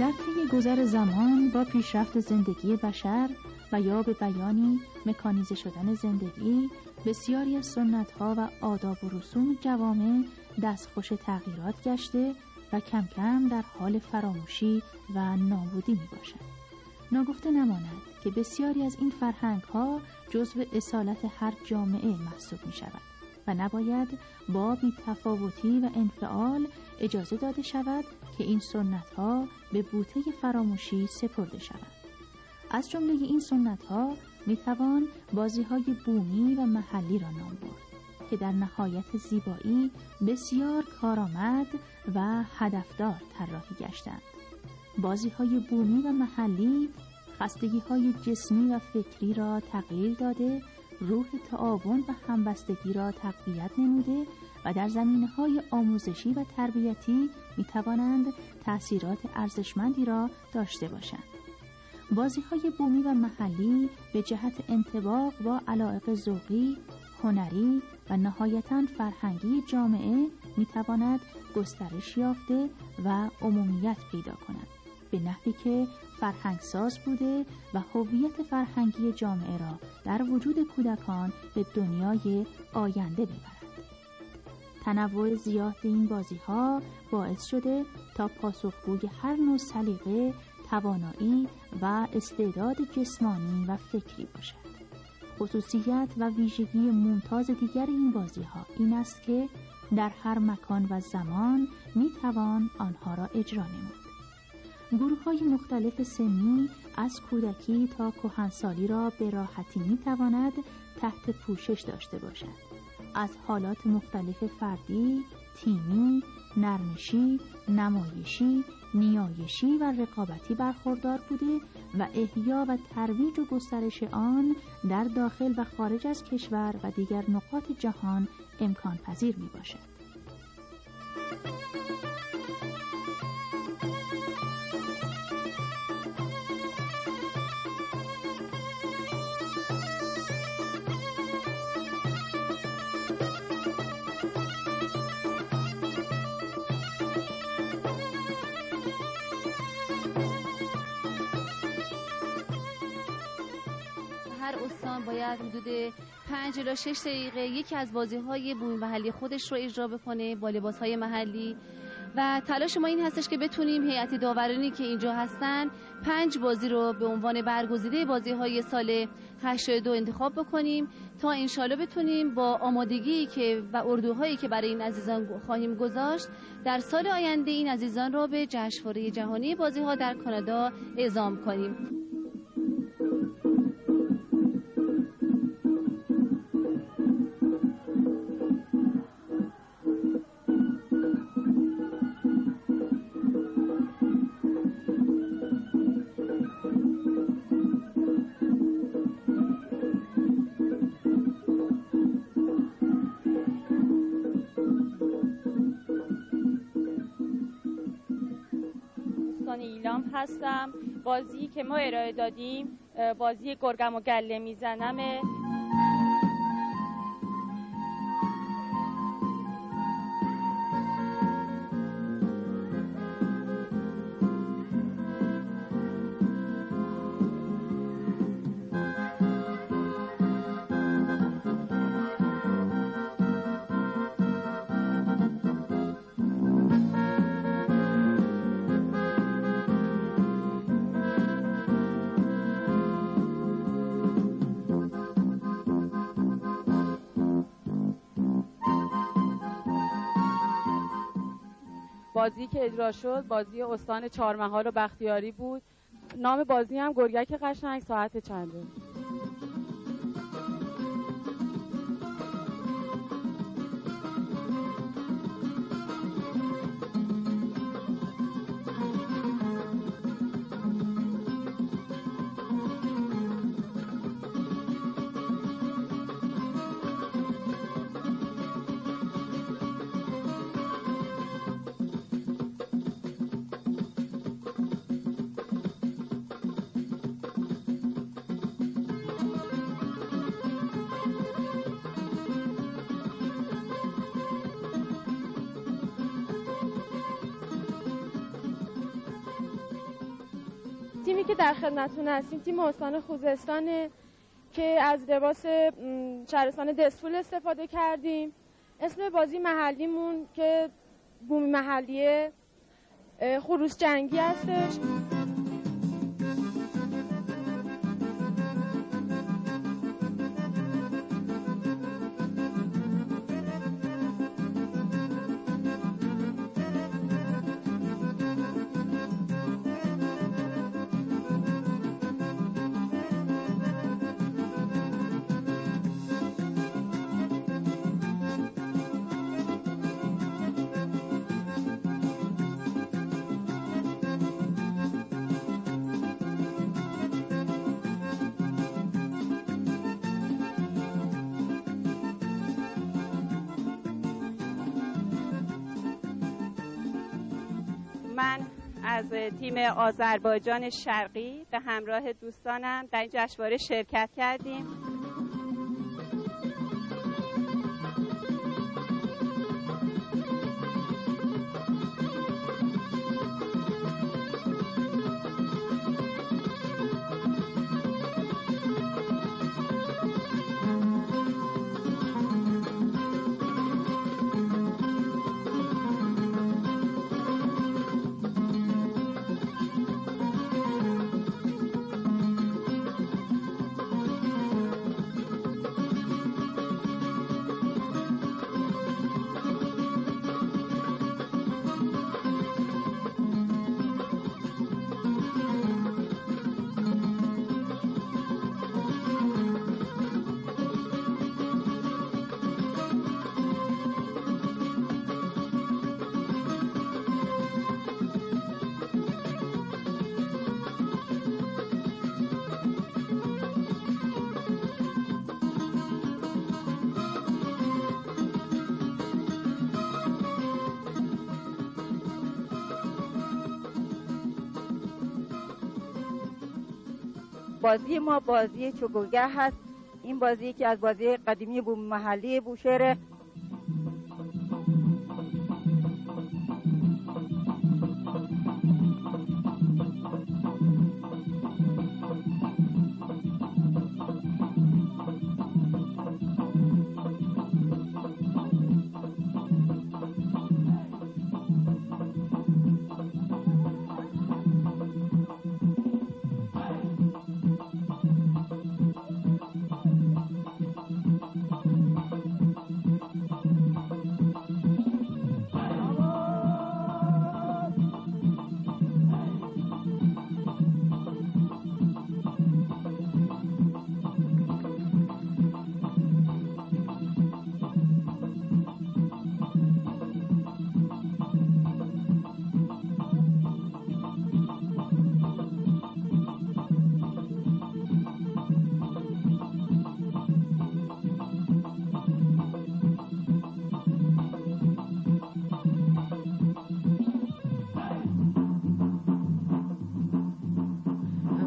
در طی گذر زمان با پیشرفت زندگی بشر و یا به بیانی مکانیزه شدن زندگی، بسیاری از سنت‌ها و آداب و رسوم جوامع دستخوش تغییرات گشته و کم کم در حال فراموشی و نابودی میباشند. ناگفته نماند که بسیاری از این فرهنگ‌ها جزو اصالت هر جامعه محسوب می‌شود و نباید با بی‌تفاوتی و انفعال اجازه داده شود که این سنت‌ها به بوته فراموشی سپرده شوند. از جمله این سنت‌ها می‌توان بازی‌های بومی و محلی را نام برد که در نهایت زیبایی بسیار کارآمد و هدفدار طراحی گشتند. بازی‌های بومی و محلی خستگی‌های جسمی و فکری را تغییر داده، روح تعاون و همبستگی را تقویت نموده و در زمینه‌های آموزشی و تربیتی می‌توانند تأثیرات ارزشمندی را داشته باشند. بازی‌های بومی و محلی به جهت انطباق با علایق ذوقی، هنری و نهایتاً فرهنگی جامعه می‌تواند گسترش یافته و عمومیت پیدا کند، به نحوی که فرهنگساز بوده و هویت فرهنگی جامعه را در وجود کودکان به دنیای آینده ببرد. تنوع زیاد این بازی‌ها باعث شده تا پاسخگوی هر نوع سلیقه، توانایی و استعداد جسمانی و فکری باشد. خصوصیت و ویژگی ممتاز دیگر این بازی‌ها این است که در هر مکان و زمان می‌توان آنها را اجرا نمود. گروه‌های مختلف سنی از کودکی تا کهنسالی را به راحتی می‌تواند تحت پوشش داشته باشد. از حالات مختلف فردی، تیمی، نرمشی، نمایشی، نیایشی و رقابتی برخوردار بوده و احیا و ترویج و گسترش آن در داخل و خارج از کشور و دیگر نقاط جهان امکان پذیر می‌باشد. باید حدود 5 الی 6 دقیقه یکی از بازی‌های بومی محلی خودش رو اجرا بکنه با لباس‌های محلی و تلاش ما این هستش که بتونیم هیئت داورانی که اینجا هستن 5 بازی رو به عنوان برگزیده بازی‌های سال 82 انتخاب بکنیم تا انشالله بتونیم با آمادگی که و اردوهایی که برای این عزیزان خواهیم گذاشت در سال آینده این عزیزان رو به جشنواره جهانی بازی‌ها در کانادا اعزام کنیم. هستم. بازی که ما ارائه دادیم بازی گرگم و گله میزنمه. بازی که اجرا شد بازی استان چهارمحال و بختیاری بود. نام بازی هم گرگک قشنگ ساعت چنده. تیمی که در خدمتتون هستیم تیم استان خوزستانه که از لباس شهرستان دسفول استفاده کردیم. اسم بازی محلیمون که بومی محلیه خروس جنگی هستش. من از تیم آذربایجان شرقی به همراه دوستانم در این جشنواره شرکت کردیم. بازی ما بازی چوگوگه هست. این بازی که از بازی قدیمی بوم محلی بوشهر.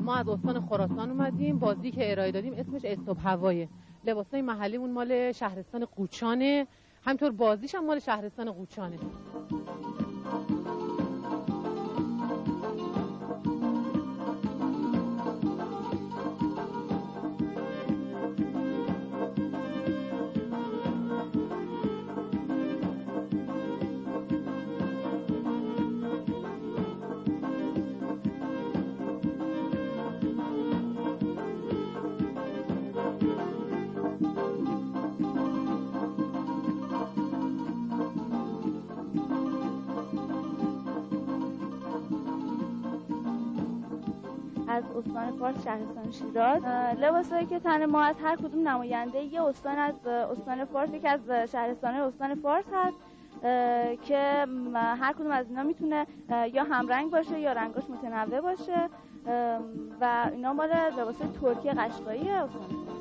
ما از استان خراسان اومدیم. بازی که ارائه دادیم اسمش استوب هوایه. لباسای محلیمون مال شهرستان قوچانه، همینطور بازیش هم مال شهرستان قوچانه. از استان فارس شهرستان شیراز. لباسایی که تن ما از هر کدوم نماینده یه استان از استان فارس، یکی از شهرستان استان فارس هست که هر کدوم از اینا میتونه یا همرنگ باشه یا رنگاش متنوع باشه و اینا مال لباسای ترکی قشقایی استان.